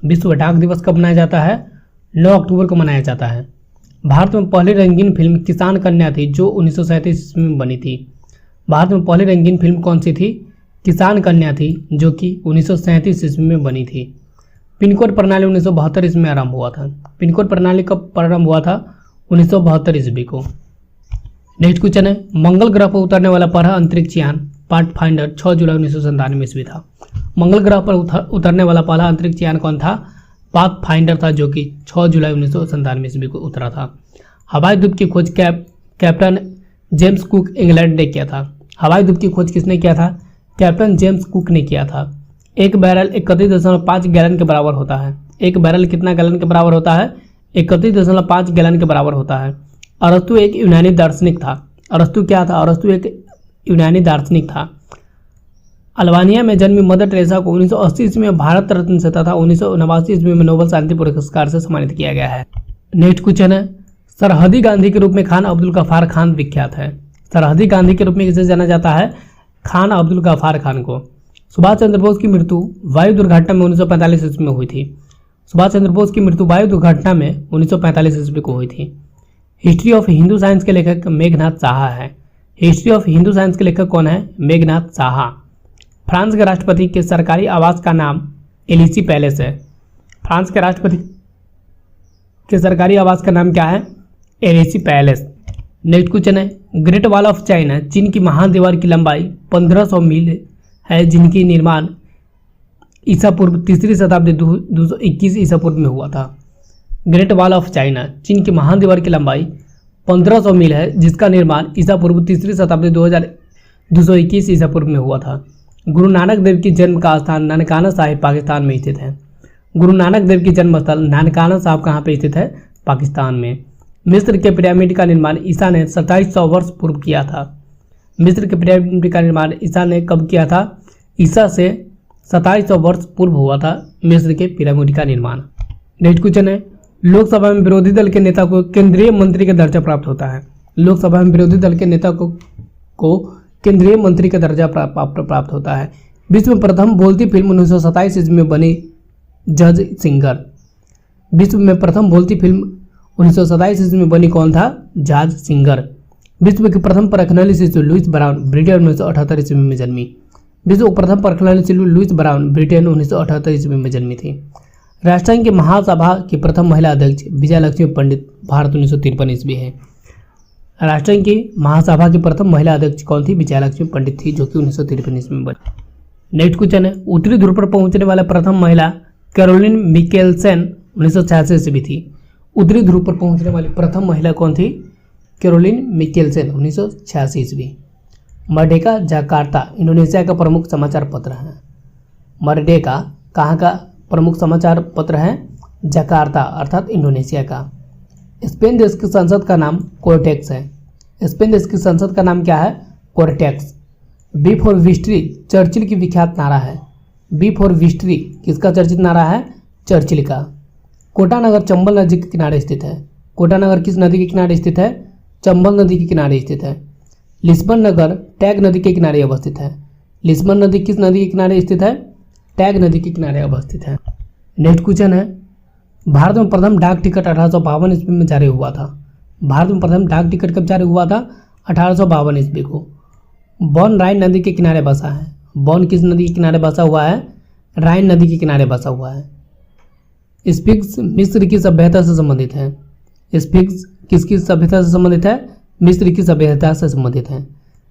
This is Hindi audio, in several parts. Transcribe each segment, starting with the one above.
विश्व डाक दिवस कब मनाया जाता है? 9 अक्टूबर को मनाया जाता है। भारत में पहली रंगीन फिल्म किसान कन्या थी जो 1937 ईस्वी में बनी थी। भारत में पहली रंगीन फिल्म कौन सी थी? किसान कन्या थी जो कि 1937 ईस्वी में बनी थी। पिन कोड प्रणाली 1972 ईस्वी में आरंभ हुआ था। पिन कोड प्रणाली कब प्रारंभ हुआ था? 1972 ईस्वी को। नेक्स्ट क्वेश्चन है, मंगल ग्रह पर उतरने वाला पहला अंतरिक्ष यान पाथ फाइंडर 6 जुलाई 1997 ईस्वी था। मंगल ग्रह पर उतरने वाला पहला अंतरिक्ष यान कौन था? पाथ फाइंडर था जो कि 6 जुलाई 1997 ईस्वी को उतरा था। हवाई दूत की खोज कैप्टन जेम्स कुक इंग्लैंड ने किया था। हवाई दूत की खोज किसने किया था? कैप्टन जेम्स कुक ने किया था। एक बैरल 31.5 गैलन के बराबर होता है। एक बैरल कितना गैलन के बराबर होता है? 31.5 गैलन के बराबर होता है। अरस्तु एक यूनानी दार्शनिक था। अरस्तु क्या था? अरस्तु एक यूनानी दार्शनिक था। अल्बानिया में जन्मी मदर टेरेसा को 1980 ईस्वी में भारत रत्न से तथा 1989 ईस्वी में नोबेल शांति पुरस्कार से सम्मानित किया गया है। नेक्स्ट क्वेश्चन है, सरहदी गांधी के रूप में खान अब्दुल गफ्फार खान विख्यात है। सरहदी गांधी के रूप में किसे जाना जाता है? खान अब्दुल गफ्फार खान को। सुभाष चंद्र बोस की मृत्यु वायु दुर्घटना में 1945 ईस्वी में हुई थी। सुभाष चंद्र बोस की मृत्यु वायु दुर्घटना में 1945 ईस्वी को हुई थी। हिस्ट्री ऑफ हिंदू साइंस के लेखक मेघनाथ साहा है। हिस्ट्री ऑफ हिंदू साइंस के लेखक कौन है? मेघनाथ साहा। फ्रांस के राष्ट्रपति के सरकारी आवास का नाम एलिसी पैलेस है। फ्रांस के राष्ट्रपति के सरकारी आवास का नाम क्या है? Élysée palace. नेक्स्ट क्वेश्चन है, ग्रेट वॉल ऑफ चाइना चीन की महादीवार की लंबाई 1500 मील है जिनकी निर्माण ईसा पूर्व 3री शताब्दी 221 ईसा पूर्व में हुआ था। ग्रेट वॉल ऑफ चाइना चीन की महादीवार की लंबाई 1500 मील है जिसका निर्माण ईसा पूर्व 3री शताब्दी 221 ईसा पूर्व में हुआ था। गुरु नानक देव की जन्म का स्थान नानकाना साहिब पाकिस्तान में स्थित है। गुरु नानक देव की जन्म स्थल नानकाना साहिब कहाँ पे स्थित है? पाकिस्तान में। मिस्र के पिरामिड का निर्माण ईसा ने 2700 वर्ष पूर्व किया था। मिस्र के पिरामिड का निर्माण ईसा ने कब किया था? ईसा से 2700 वर्ष पूर्व हुआ था मिस्र के पिरामिड का निर्माण। नेक्स्ट क्वेश्चन है, लोकसभा में विरोधी दल के नेता को केंद्रीय मंत्री का दर्जा प्राप्त होता है। लोकसभा में विरोधी दल के नेता को केंद्रीय मंत्री का दर्जा प्राप्त होता है। विश्व में प्रथम बोलती फिल्म 1927 ईस्वी में बनी जज सिंगर। विश्व में प्रथम बोलती फिल्म 1927 ईस्वी में बनी कौन था? जज सिंगर। विश्व की प्रथम परखनली शिशु लुइस ब्राउन ब्रिटेन 1978 ईस्वी में जन्मी। विश्व की प्रथम परखनली शिशु लुइस ब्राउन ब्रिटेन 1978 ईस्वी में जन्मी थी। राष्ट्रसंघ की महासभा की प्रथम महिला अध्यक्ष विजयलक्ष्मी पंडित भारत 1953 ईस्वी है। राष्ट्रसंघ की महासभा की प्रथम महिला अध्यक्ष कौन थी? विजयलक्ष्मी पंडित थी जो कि 1953 ईस्वी में बनी। नेक्स्ट क्वेश्चन है, उत्तरी ध्रुव पर पहुंचने वाला प्रथम महिला कैरोलिन मिकेल्सन 1986 ईस्वी थी। उत्तरी ध्रुव पर पहुंचने वाली प्रथम महिला कौन थी? कैरोलिन मिकेल्सन 1986 ईस्वी। मर्डेका जकार्ता इंडोनेशिया का प्रमुख समाचार पत्र है। मर्डेका कहाँ का प्रमुख समाचार पत्र है? जकार्ता अर्थात इंडोनेशिया का। स्पेन देश की संसद का नाम कोर्टेक्स है। स्पेन देश की संसद का नाम क्या है? Cortex. V for victory Churchill की विख्यात नारा है। बी फॉर विक्ट्री किसका चर्चित नारा है? चर्चिल का। कोटा नगर चंबल नदी के किनारे स्थित है। कोटा नगर किस नदी के किनारे स्थित है? चंबल नदी के किनारे स्थित है। लिस्बन नगर टैग नदी के किनारे अवस्थित है। लिस्बन नदी किस नदी के किनारे स्थित है? टैग नदी के किनारे अवस्थित है। नेक्स्ट क्वेश्चन है, भारत में प्रथम डाक टिकट 1852 ईस्वी में जारी हुआ था। भारत में प्रथम डाक टिकट कब जारी हुआ था? 1852 ईस्वी को। बॉन राइन नदी के किनारे बसा है। बॉन किस नदी के किनारे बसा हुआ है? राइन नदी के किनारे बसा हुआ है। स्फिंक्स मिस्र की सभ्यता से संबंधित है। स्फिंक्स किसकी सभ्यता से संबंधित है? मिस्र की सभ्यता से संबंधित है।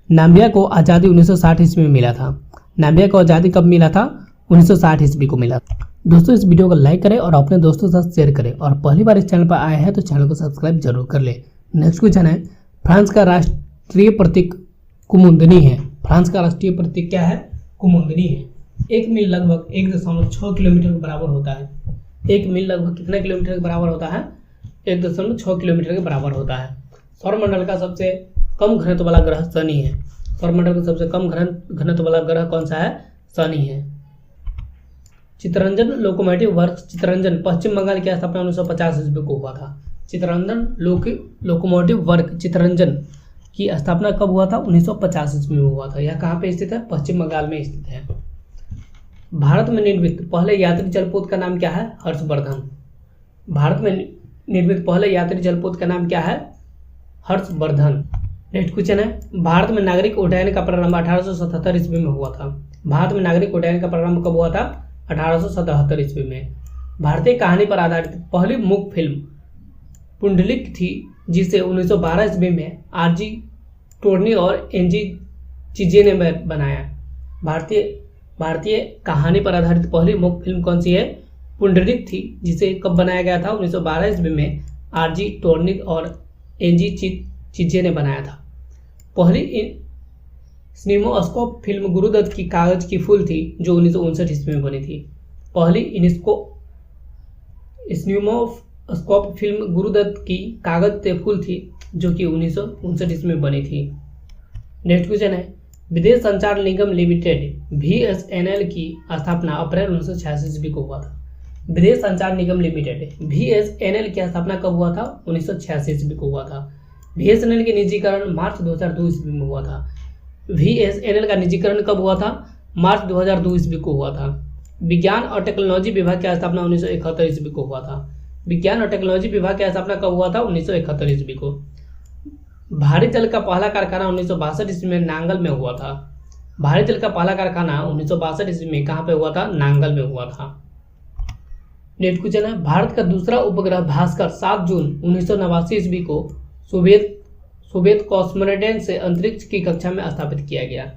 नामिबिया को आज़ादी 1960 ईस्वी में मिला था। नामिबिया को आज़ादी कब मिला था? 1960 ईस्वी को मिला। दोस्तों इस वीडियो को लाइक करें और अपने दोस्तों के साथ शेयर करें और पहली बार इस चैनल पर आए हैं तो चैनल को सब्सक्राइब जरूर कर ले। नेक्स्ट क्वेश्चन है, फ्रांस का राष्ट्रीय प्रतीक कुमुदनी है। फ्रांस का राष्ट्रीय प्रतीक क्या है? कुमुदनी है। 1 मील लगभग 1.6 किलोमीटर के बराबर होता है। 1 मील लगभग कितना किलोमीटर के बराबर होता है? 1.6 किलोमीटर के बराबर होता है। सौरमंडल का सबसे कम घनत्व वाला ग्रह शनि है। सौरमंडल का सबसे कम घनत्व वाला ग्रह कौन सा है? शनि है। चित्तरंजन लोकोमोटिव वर्क्स चित्तरंजन पश्चिम बंगाल की स्थापना 1950 ईस्वी को हुआ था। चित्तरंजन लोकोमोटिव वर्क चित्तरंजन की स्थापना कब हुआ था? 1950 ईस्वी में हुआ था। यह कहाँ पे स्थित है? पश्चिम बंगाल में स्थित है। भारत में निर्मित पहले यात्री जलपोत का नाम क्या है? हर्षवर्धन। भारत में निर्मित पहले यात्री जलपोत का नाम क्या है? हर्षवर्धन। नेक्स्ट क्वेश्चन है, भारत में नागरिक उड्डयन का प्रारंभ 1877 ईस्वी में हुआ था। भारत में नागरिक उड्डयन का प्रारंभ कब हुआ था? 1877 ईस्वी में। भारतीय कहानी पर आधारित पहली मूक फिल्म पुंडलिक थी, जिसे 1912 ईस्वी में आरजी टोर्नी और एनजी चिजे ने बनाया। भारतीय कहानी पर आधारित पहली मूक फिल्म कौन सी है? पुंडलिक थी, जिसे कब बनाया गया था? 1912 ईस्वी में आरजी टोर्नी और एनजी चिजे ने बनाया था। पहली सिनेमास्कोप फिल्म गुरुदत्त की कागज की फूल थी, जो 1959 ईस्वी में बनी थी। पहली सिनेमास्कोप फिल्म गुरुदत्त की कागज से फूल थी, जो कि 1959 ईस्वी में बनी थी। नेक्स्ट क्वेश्चन है, विदेश संचार निगम लिमिटेड VSNL की स्थापना अप्रैल 1986 ईस्वी को हुआ था। विदेश संचार निगम लिमिटेड VSNL की स्थापना कब हुआ था? 1986 ईस्वी को हुआ था। VSNL के निजीकरण मार्च 2002 ईस्वी में हुआ था। VSNL का निजीकरण कब हुआ था? मार्च 2002 ईस्वी को हुआ था। विज्ञान और टेक्नोलॉजी विभाग की स्थापना 1971 ईस्वी को हुआ था। विज्ञान और टेक्नोलॉजी विभाग की स्थापना कब हुआ था? 1971 ईस्वी को। भारी जल का पहला कारखाना 1962 ईस्वी में नांगल में हुआ था। भारी जल का पहला कारखाना 1962 ईस्वी में कहाँ पे हुआ था? नांगल में हुआ था। नेक्स्ट क्वेश्चन है, भारत का दूसरा उपग्रह भास्कर 7 जून 1989 ईस्वी को सोवियत कॉस्मोनेट से अंतरिक्ष की कक्षा में स्थापित किया गया।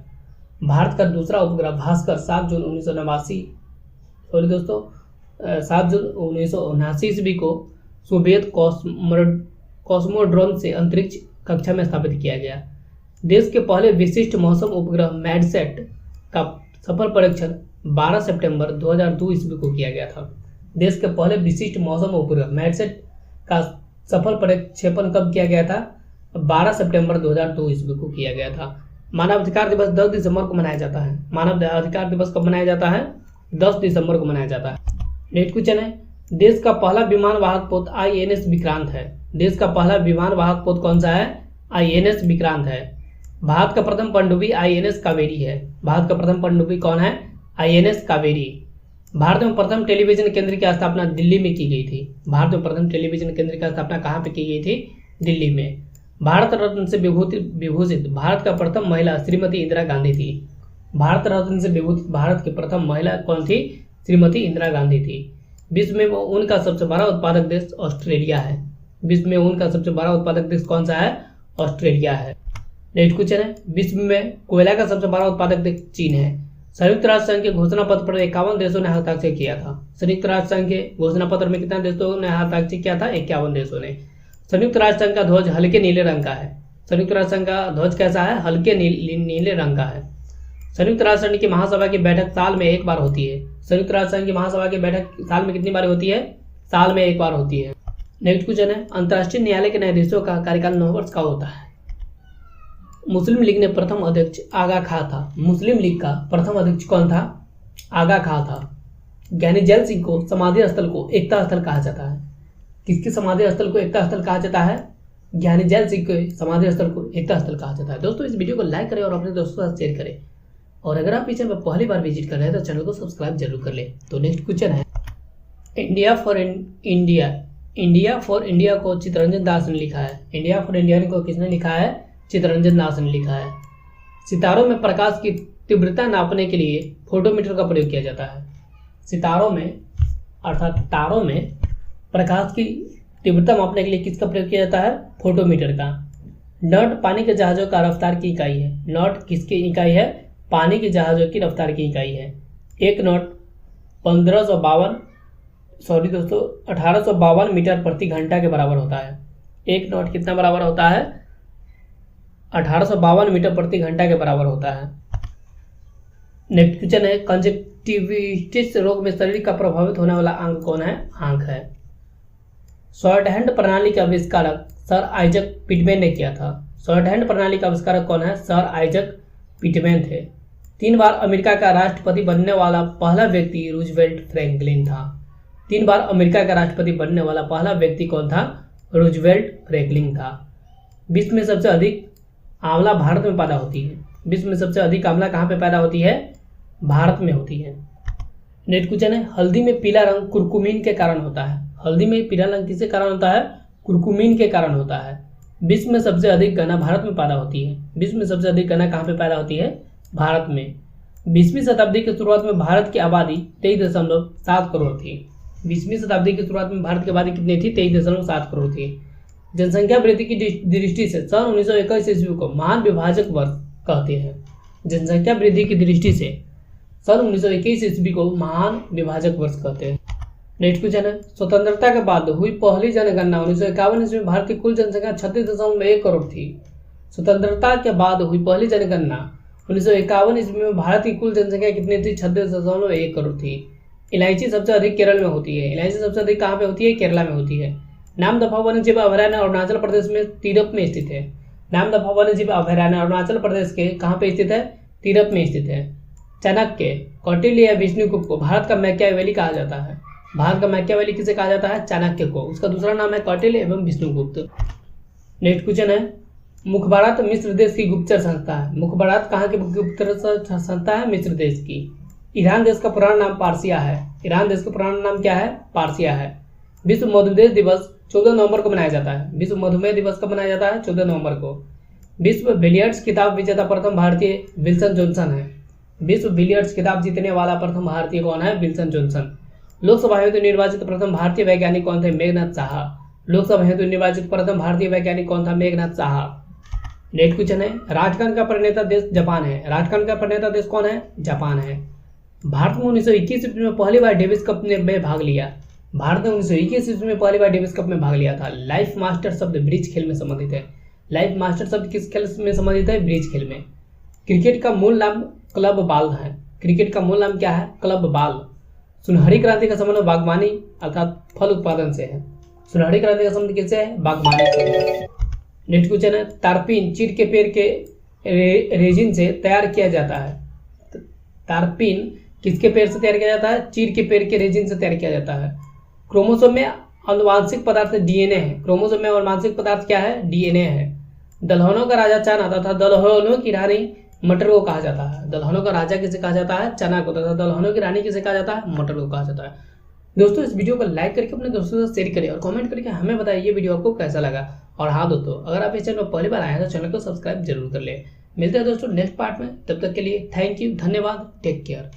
भारत का दूसरा उपग्रह भास्कर 7 जून 1979 ईस्वी को सोवियत कॉस्मोड्रोन से अंतरिक्ष कक्षा में स्थापित किया गया। देश के पहले विशिष्ट मौसम उपग्रह मैडसेट का सफल परीक्षण 12 सितंबर 2002 ईस्वी को किया गया था। देश के पहले विशिष्ट मौसम उपग्रह मैडसेट का सफल प्रक्षेपण कब किया गया था? 12 सितंबर 2002 ईस्वी को किया गया था। मानवाधिकार दिवस 10 दिसंबर को मनाया जाता है। मानवाधिकार दिवस कब मनाया जाता है? 10 दिसंबर को मनाया जाता है। नेक्स्ट क्वेश्चन है, देश का पहला विमान वाहक पोत INS विक्रांत है। देश का पहला विमान वाहक पोत कौन सा है? INS विक्रांत है। भारत का प्रथम पनडुब्बी INS कावेरी है। भारत का प्रथम पनडुब्बी कौन है? INS कावेरी। भारत में प्रथम टेलीविजन केंद्र की स्थापना दिल्ली में की गई थी। भारत में प्रथम टेलीविजन केंद्र की स्थापना कहाँ पे की गई थी? दिल्ली में। भारत रत्न से विभूषित भारत का प्रथम महिला श्रीमती इंदिरा गांधी थी। भारत रत्न से विभूषित भारत की प्रथम महिला कौन थी? श्रीमती इंदिरा गांधी थी। विश्व में ऊन का सबसे बड़ा उत्पादक देश ऑस्ट्रेलिया है। विश्व में ऊन का सबसे बड़ा उत्पादक देश कौन सा है? ऑस्ट्रेलिया है। नेक्स्ट क्वेश्चन है, विश्व में कोयला का सबसे बड़ा उत्पादक देश चीन है। संयुक्त राष्ट्र संघ के घोषणा पत्र पर 51 देशों ने हस्ताक्षर किया था। संयुक्त राष्ट्र संघ के घोषणा पत्र में कितने देशों ने हस्ताक्षर किया था? 51 देशों ने। संयुक्त राष्ट्र संघ का ध्वज हल्के नीले रंग का है। संयुक्त राष्ट्र संघ का ध्वज कैसा है? हल्के नीले रंग का है। संयुक्त राष्ट्र संघ की महासभा की बैठक साल में एक बार होती है। संयुक्त राष्ट्र संघ की महासभा की बैठक साल में कितनी बार होती है? साल में एक बार होती है। नेक्स्ट क्वेश्चन है, अंतर्राष्ट्रीय न्यायालय के न्यायाधीशों का कार्यकाल 9 वर्ष का होता है। मुस्लिम लीग ने प्रथम अध्यक्ष आगा खां था। मुस्लिम लीग का प्रथम अध्यक्ष कौन था? आगा खां था। ज्ञानी जैल सिंह को समाधि स्थल को एकता स्थल कहा जाता है। किसकी समाधि स्थल को एकता स्थल कहा जाता है? ज्ञानी जैल सिंह के समाधि स्थल को एकता स्थल कहा जाता है। दोस्तों, इस वीडियो को लाइक करें और अपने दोस्तों के साथ शेयर करें, और अगर आप इस चैनल पर पहली बार विजिट कर रहे हैं तो चैनल को सब्सक्राइब जरूर कर लें। तो नेक्स्ट क्वेश्चन है, इंडिया फॉर इंडिया को चित्तरंजन दास ने लिखा है। इंडिया फॉर इंडिया को किसने लिखा है? चित्तरंजन दास ने लिखा है। सितारों में प्रकाश की तीव्रता नापने के लिए फोटोमीटर का प्रयोग किया जाता है। सितारों में अर्थात तारों में प्रकाश की तीव्रता मापने के लिए किसका प्रयोग किया जाता है? फोटोमीटर का। नॉट पानी के जहाजों का रफ्तार की इकाई है। नॉट किसकी इकाई है? पानी के जहाजों की रफ्तार की इकाई है। एक नॉट 1852 मीटर प्रति घंटा के बराबर होता है। एक नॉट कितना बराबर होता है? 1852 मीटर प्रति घंटा के बराबर होता है। नेक्स्ट क्वेश्चन है, कंजक्टिविटिस रोग में शरीर का प्रभावित होने वाला अंग कौन है? आंख है। शॉर्ट हैंड प्रणाली का आविष्कारक सर आइजक पिटमैन ने किया था। शॉर्ट हैंड प्रणाली का आविष्कारक कौन है? सर आइजक पिटमैन थे। 3 बार अमेरिका का राष्ट्रपति बनने वाला पहला व्यक्ति रूजवेल्ट फ्रैंकलिन था। 3 बार अमेरिका का राष्ट्रपति बनने वाला पहला व्यक्ति कौन था? रूजवेल्ट फ्रैंकलिन था। विश्व में सबसे अधिक आंवला भारत में पैदा होती है। विश्व में सबसे अधिक आंवला कहाँ पे पैदा होती है? भारत में होती है। नेक्स्ट क्वेश्चन है, हल्दी में पीला रंग कुरकुमीन के कारण होता है। हल्दी में पीला रंग किसके कारण होता है? कुरकुमीन के कारण होता है। विश्व में सबसे अधिक गन्ना भारत में पैदा होती है। विश्व में सबसे अधिक गन्ना कहाँ पे पैदा होती है? भारत में। 20वीं शताब्दी की शुरुआत में भारत की आबादी 23.7 करोड़ थी। 20वीं शताब्दी की शुरुआत में भारत की आबादी कितनी थी? 23.7 करोड़ थी। जनसंख्या वृद्धि की दृष्टि से सन 1921 ईस्वी को महान विभाजक वर्ष कहते हैं। जनसंख्या वृद्धि की दृष्टि से सन 1921 ईस्वी को महान विभाजक वर्ष कहते हैं। नेक्स्ट क्वेश्चन है, स्वतंत्रता के बाद हुई पहली जनगणना 1951 ईस्वी में भारत की कुल जनसंख्या 36.1 करोड़ थी। स्वतंत्रता के बाद हुई पहली जनगणना 1951 ईस्वी में भारत की कुल जनसंख्या कितनी थी? 36.1 करोड़ थी। इलायची सबसे अधिक केरल में होती है। इलायची सबसे अधिक कहाँ पे होती है? केरला में होती है। नामदफा वन्यजीव अभयारण्य अरुणाचल प्रदेश में तिरप में स्थित है। नामदफा वन्यजीव अभयारण्य अरुणाचल प्रदेश के कहाँ पे स्थित है? तिरप में स्थित है। चाणक्य, कौटिल्य या विष्णुगुप्त को भारत का मैकियावेली कहा जाता है। भारत का मैकियावेली किसे कहा जाता है? चाणक्य को। उसका दूसरा नाम है कौटिल्य एवं विष्णुगुप्त। नेक्स्ट क्वेश्चन है, मुखबारात मिस्र देश की गुप्तचर संस्था है। मुखबारात कहाँ की गुप्तचर संस्था है? मिस्र देश की। ईरान देश का पुराना नाम पार्सिया है। ईरान देश का पुराना नाम क्या है? पार्सिया है। विश्व मधुमेह दिवस 14 नवंबर को मनाया जाता है। विश्व मधुमेह दिवस कब मनाया जाता है? 14 नवंबर को। विश्व बिलियर्ड्स किताब विजेता प्रथम भारतीय विल्सन जॉनसन है। विश्व बिलियर्ड्स किताब जीतने वाला प्रथम भारतीय कौन है? Wilson Johnson. लोकसभा हेतु निर्वाचित प्रथम भारतीय वैज्ञानिक कौन थे? मेघनाथ साहा। लोकसभा हेतु निर्वाचित प्रथम भारतीय वैज्ञानिक कौन था? मेघनाथ साहा। नेक्स्ट क्वेश्चन है, राजकान का प्रणेता देश जापान है। राजकान का प्रणेता देश कौन है? जापान है। भारत में 1921 ईस्वी में पहली बार डेविस कप में भाग लिया। भारत ने 1921 ईस्वी में पहली बार डेविस कप में भाग लिया था। लाइफ मास्टर शब्द ब्रिज खेल में संबंधित है। लाइफ मास्टर शब्द किस खेल में संबंधित है? ब्रिज खेल में। क्रिकेट का मूल नाम क्लब बॉल है। क्रिकेट का मूल नाम क्या है? Club ball. सुनहरी क्रांति का संबंध बागवानी अर्थात फल उत्पादन से है। सुनहरी क्रांति का संबंध किससे है? बागवानी से। नेक्स्ट क्वेश्चन है, तारपीन चीड़ के पेड़ के रेजिन से तैयार किया जाता है। तारपीन किसके पेड़ से तैयार किया जाता है? चीड़ के पेड़ के रेजिन से तैयार किया जाता है। क्रोमोसोम में आनुवांशिक पदार्थ डीएनए है। क्रोमोसोम में आनुवांशिक पदार्थ क्या है? डीएनए है। दलहनों का राजा चना तथा दलहनों की रानी मटर को कहा जाता है। दलहनों का राजा किसे कहा जाता है? चना को। तथा दलहनों की रानी किसे कहा जाता है? मटर को कहा जाता है। दोस्तों, इस वीडियो को लाइक करके अपने दोस्तों से शेयर करें और कमेंट करके हमें बताइए ये वीडियो आपको कैसा लगा। और हाँ दोस्तों, अगर आप इस चैनल पर पहली बार आए हैं तो चैनल को सब्सक्राइब जरूर कर ले। मिलते हैं दोस्तों नेक्स्ट पार्ट में। तब तक के लिए थैंक यू, धन्यवाद, टेक केयर।